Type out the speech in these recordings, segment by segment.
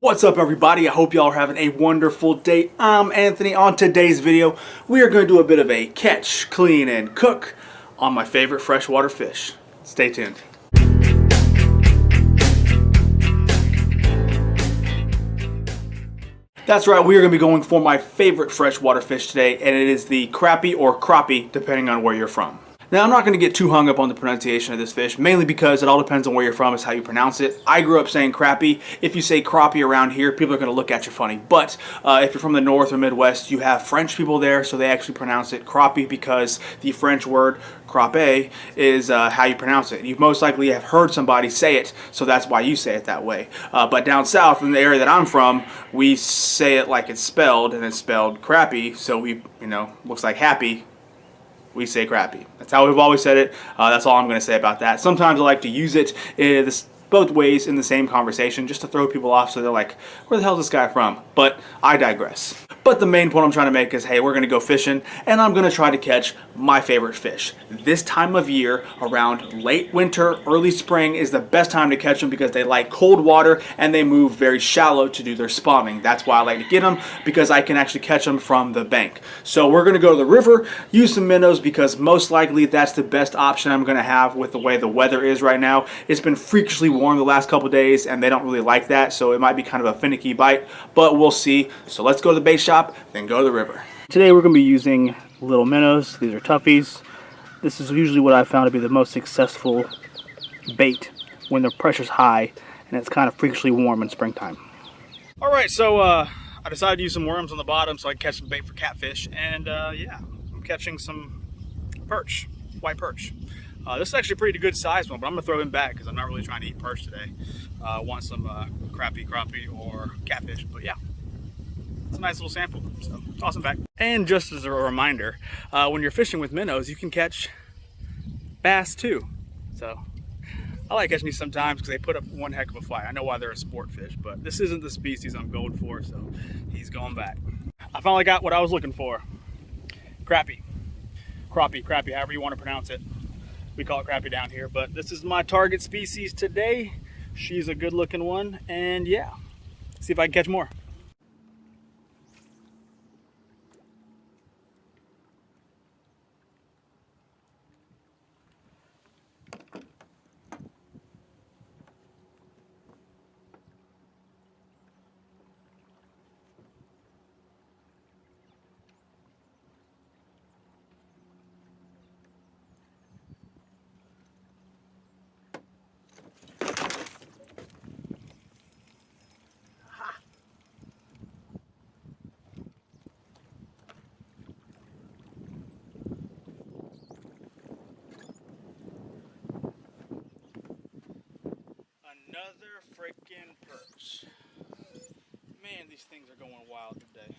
What's up everybody? I hope y'all are having a wonderful day. I'm Anthony. On today's video, we are going to do a bit of a catch, clean, and cook on my favorite freshwater fish. Stay tuned. That's right, we are going to be going for my favorite freshwater fish today, and it is the crappie or crappie, depending on where you're from. Now, I'm not going to get too hung up on the pronunciation of this fish, mainly because it all depends on where you're from, is how you pronounce it. I grew up saying crappie. If you say crappie around here, people are going to look at you funny. But if you're from the North or Midwest, you have French people there, so they actually pronounce it crappie because the French word crappe is how you pronounce it. You most likely have heard somebody say it, so that's why you say it that way. But down south, in the area that I'm from, we say it like it's spelled, and it's spelled crappie, so we, looks like happy. We say crappie. That's how we've always said it. That's all I'm going to say about that. Sometimes I like to use it both ways in the same conversation just to throw people off so they're like, where the hell is this guy from? But I digress. But the main point I'm trying to make is, hey, we're going to go fishing and I'm going to try to catch my favorite fish. This time of year, around late winter, early spring, is the best time to catch them because they like cold water and they move very shallow to do their spawning. That's why I like to get them, because I can actually catch them from the bank. So we're going to go to the river, use some minnows, because most likely that's the best option I'm going to have with the way the weather is right now. It's been freakishly warm the last couple days and they don't really like that, so it might be kind of a finicky bite, but we'll see. So let's go to the bait shop, then go to the river. Today we're going to be using little minnows. These are toughies. This is usually what I found to be the most successful bait when the pressure's high and it's kind of freakishly warm in springtime. Alright, so I decided to use some worms on the bottom so I can catch some bait for catfish, and yeah, I'm catching some perch, white perch. This is actually a pretty good sized one, but I'm going to throw him back because I'm not really trying to eat perch today. I want some crappie or catfish, but yeah. It's a nice little sample, so toss them back. And just as a reminder, when you're fishing with minnows, you can catch bass too. So I like catching these sometimes because they put up one heck of a fight. I know why they're a sport fish, but this isn't the species I'm going for, so he's going back. I finally got what I was looking for. Crappie. Crappie, however you want to pronounce it. We call it crappie down here, but this is my target species today. She's a good looking one, and yeah, see if I can catch more. Another freaking perch. Man, these things are going wild today.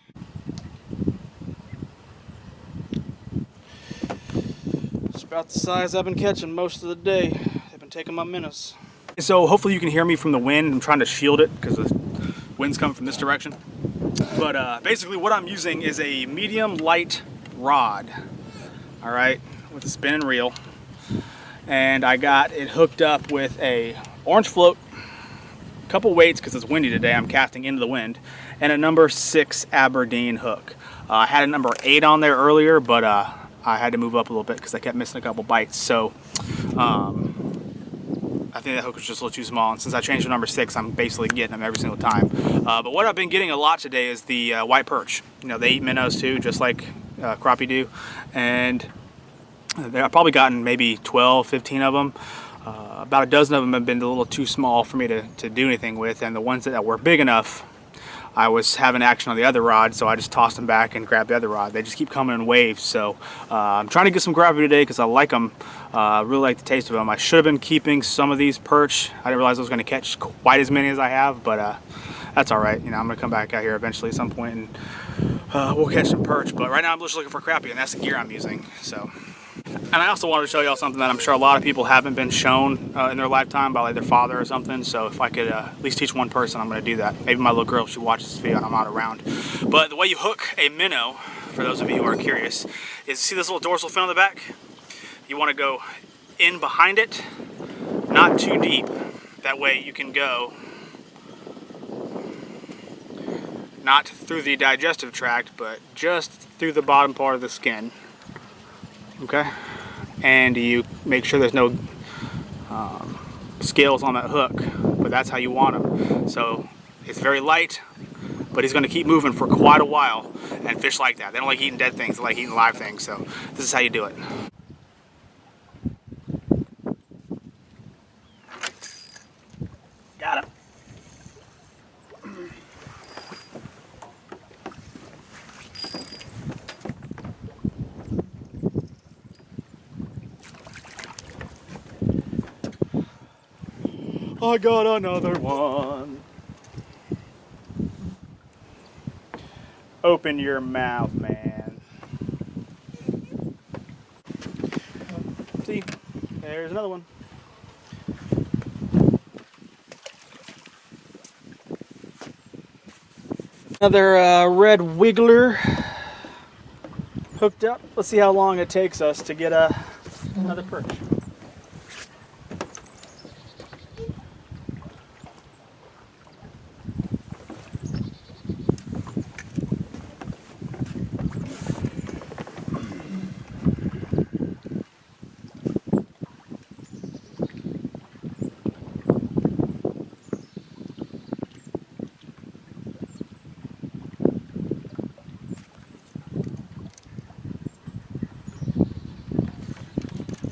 It's about the size I've been catching most of the day. They've been taking my minnows. So hopefully you can hear me from the wind. I'm trying to shield it because the wind's coming from this direction. But basically what I'm using is a medium light rod. All right, with a spinning reel. And I got it hooked up with a orange float, couple weights because it's windy today, I'm casting into the wind, and a number 6 Aberdeen hook. I had a number 8 on there earlier, but I had to move up a little bit because I kept missing a couple bites. So I think that hook was just a little too small, and since I changed to number 6, I'm basically getting them every single time. But what I've been getting a lot today is the white perch. They eat minnows too, just like crappie do, and I've probably gotten maybe 12, 15 of them. About a dozen of them have been a little too small for me to do anything with, and the ones that were big enough, I was having action on the other rod, so I just tossed them back and grabbed the other rod. They just keep coming in waves, so I'm trying to get some crappie today because I like them. I really like the taste of them. I should have been keeping some of these perch. I didn't realize I was going to catch quite as many as I have, but that's all right. I'm going to come back out here eventually at some point and we'll catch some perch. But right now I'm just looking for crappie, and that's the gear I'm using. So. And I also wanted to show y'all something that I'm sure a lot of people haven't been shown in their lifetime by like their father or something. So if I could at least teach one person, I'm going to do that. Maybe my little girl, if she watches this video and I'm not around. But the way you hook a minnow, for those of you who are curious, is see this little dorsal fin on the back? You want to go in behind it, not too deep. That way you can go not through the digestive tract, but just through the bottom part of the skin. Okay? And you make sure there's no scales on that hook, but that's how you want them. So it's very light, but he's going to keep moving for quite a while, and fish like that. They don't like eating dead things, they like eating live things, so this is how you do it. Got him. I got another one. Open your mouth, man. See, there's another one. Another red wiggler hooked up. Let's see how long it takes us to get another perch.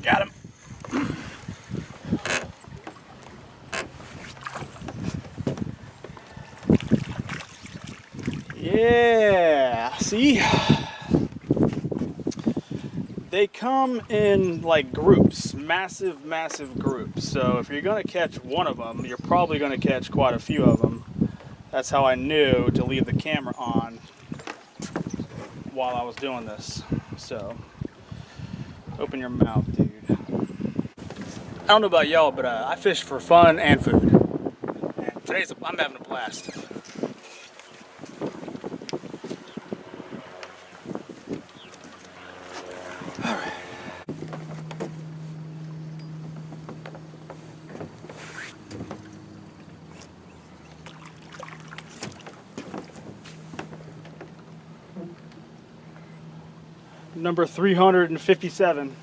Got him. Yeah, see? They come in like groups, massive groups. So if you're gonna catch one of them, you're probably gonna catch quite a few of them. That's how I knew to leave the camera on while I was doing this. So, open your mouth, dude. I don't know about y'all, but I fish for fun and food. And I'm having a blast. All right. Number 357.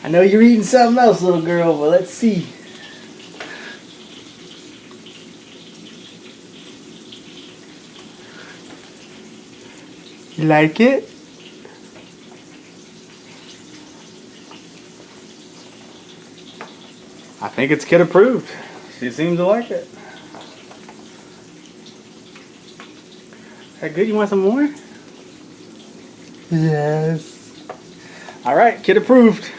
I know you're eating something else, little girl, but let's see. You like it? I think it's kid approved. She seems to like it. Is that good? You want some more? Yes. Alright, kid approved.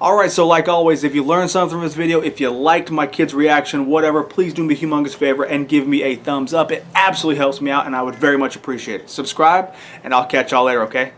Alright, so like always, if you learned something from this video, if you liked my kid's reaction, whatever, please do me a humongous favor and give me a thumbs up. It absolutely helps me out and I would very much appreciate it. Subscribe, and I'll catch y'all later, okay?